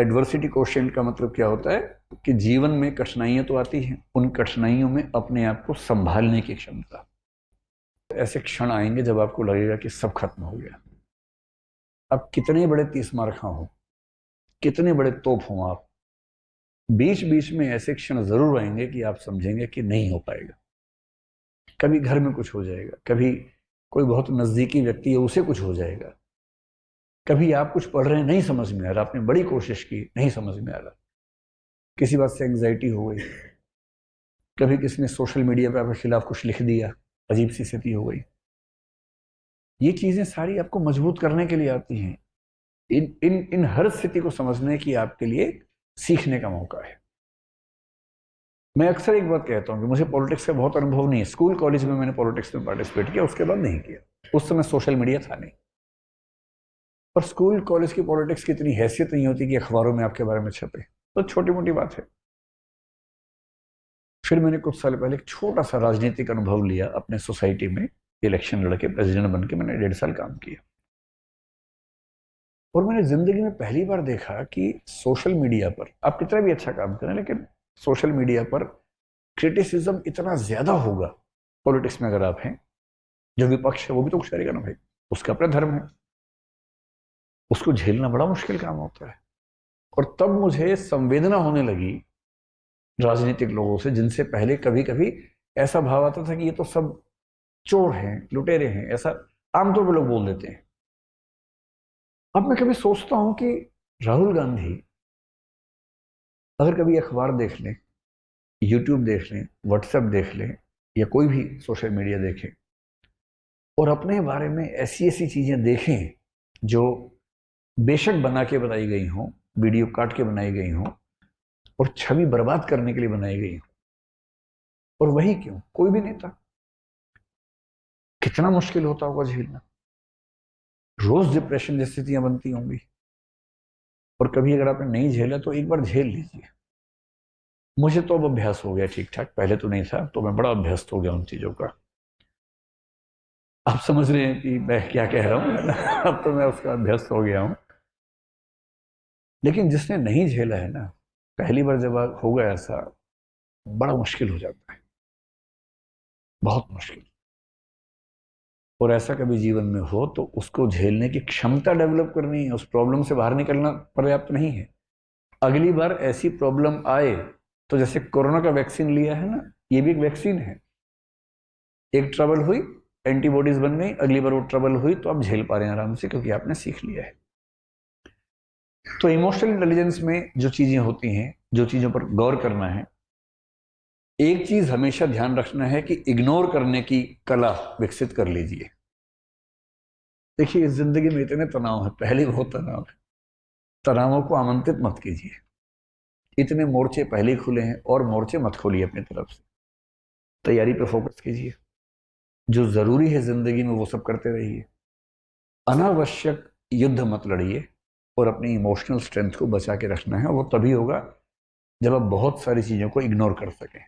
Adversity quotient का मतलब क्या होता है कि जीवन में कठिनाइयां तो आती हैं, उन कठिनाइयों में अपने आप को संभालने की क्षमता। ऐसे क्षण आएंगे जब आपको लगेगा कि सब खत्म हो गया। अब कितने बड़े 30 मार्खा हो, कितने बड़े तोप हो आप, बीच बीच में ऐसे क्षण जरूर आएंगे कि आप समझेंगे कि नहीं हो पाएगा। कभी घर में कुछ हो जाएगा, कभी कोई बहुत नजदीकी व्यक्ति है उसे कुछ हो जाएगा, कभी आप कुछ पढ़ रहे हैं नहीं समझ में आ रहा, आपने बड़ी कोशिश की नहीं समझ में आ रहा, किसी बात से एंग्जाइटी हो गई, कभी किसी ने सोशल मीडिया पे आपके खिलाफ कुछ लिख दिया, अजीब सी स्थिति हो गई। ये चीजें सारी आपको मजबूत करने के लिए आती हैं। इन इन इन हर स्थिति को समझने की आपके लिए सीखने का मौका है। मैं अक्सर एक बात कहता हूँ कि मुझे पॉलिटिक्स का बहुत अनुभव नहीं है। स्कूल कॉलेज में मैंने पॉलिटिक्स में पार्टिसिपेट किया, उसके बाद नहीं किया। उस समय सोशल मीडिया था नहीं। पर स्कूल कॉलेज की पॉलिटिक्स की इतनी हैसियत नहीं होती कि अखबारों में आपके बारे में छपे, तो छोटी मोटी बात है। फिर मैंने कुछ साल पहले एक छोटा सा राजनीतिक अनुभव लिया अपने सोसाइटी में। इलेक्शन लड़के प्रेसिडेंट बन के मैंने 1.5 साल काम किया, और मैंने जिंदगी में पहली बार देखा कि सोशल मीडिया पर आप कितना भी अच्छा काम करें, लेकिन सोशल मीडिया पर क्रिटिसिज्म इतना ज्यादा होगा। पॉलिटिक्स में अगर आप हैं, जो विपक्ष है वो भी तो कुछ करेगा ना भाई, उसका अपना धर्म है, उसको झेलना बड़ा मुश्किल काम होता है। और तब मुझे संवेदना होने लगी राजनीतिक लोगों से, जिनसे पहले कभी कभी ऐसा भाव आता था कि ये तो सब चोर हैं, लुटेरे हैं, ऐसा आमतौर पर लोग बोल देते हैं। अब मैं कभी सोचता हूं कि राहुल गांधी अगर कभी अखबार देख लें, यूट्यूब देख लें, व्हाट्सएप देख लें, या कोई भी सोशल मीडिया देखें, और अपने बारे में ऐसी ऐसी चीजें देखें जो बेशक बना के बताई गई हों, वीडियो काट के बनाई गई हों, और छवि बर्बाद करने के लिए बनाई गई हो, और वही क्यों, कोई भी नेता, कितना मुश्किल होता होगा झेलना। रोज डिप्रेशन जैसी स्थितियां बनती होंगी। और कभी अगर आपने नहीं झेला तो एक बार झेल लीजिए। मुझे तो अब अभ्यास हो गया ठीक ठाक, पहले तो नहीं था, तो मैं बड़ा अभ्यस्त हो गया उन चीजों का। आप समझ रहे हैं कि मैं क्या कह रहा हूं अब तो मैं उसका अभ्यस्त हो गया हूं। लेकिन जिसने नहीं झेला है ना, पहली बार जब होगा ऐसा, बड़ा मुश्किल हो जाता है, बहुत मुश्किल। और ऐसा कभी जीवन में हो तो उसको झेलने की क्षमता डेवलप करनी है, उस प्रॉब्लम से बाहर निकलना पर्याप्त नहीं है। अगली बार ऐसी प्रॉब्लम आए तो जैसे कोरोना का वैक्सीन लिया है ना, ये भी एक वैक्सीन है। एक ट्रबल हुई, एंटीबॉडीज बन गई, अगली बार वो ट्रबल हुई तो आप झेल पा रहे हैं आराम से, क्योंकि आपने सीख लिया है। तो इमोशनल इंटेलिजेंस में जो चीजें होती हैं, जो चीजों पर गौर करना है, एक चीज हमेशा ध्यान रखना है कि इग्नोर करने की कला विकसित कर लीजिए। देखिए, इस जिंदगी में इतने तनाव है, पहले बहुत तनाव है, तनावों को आमंत्रित मत कीजिए। इतने मोर्चे पहले ही खुले हैं, और मोर्चे मत खोलिए अपनी तरफ से। तैयारी पे फोकस कीजिए, जो जरूरी है जिंदगी में वो सब करते रहिए। अनावश्यक युद्ध मत लड़िए, और अपनी इमोशनल स्ट्रेंथ को बचा के रखना है। वो तभी होगा जब आप बहुत सारी चीजों को इग्नोर कर सकें।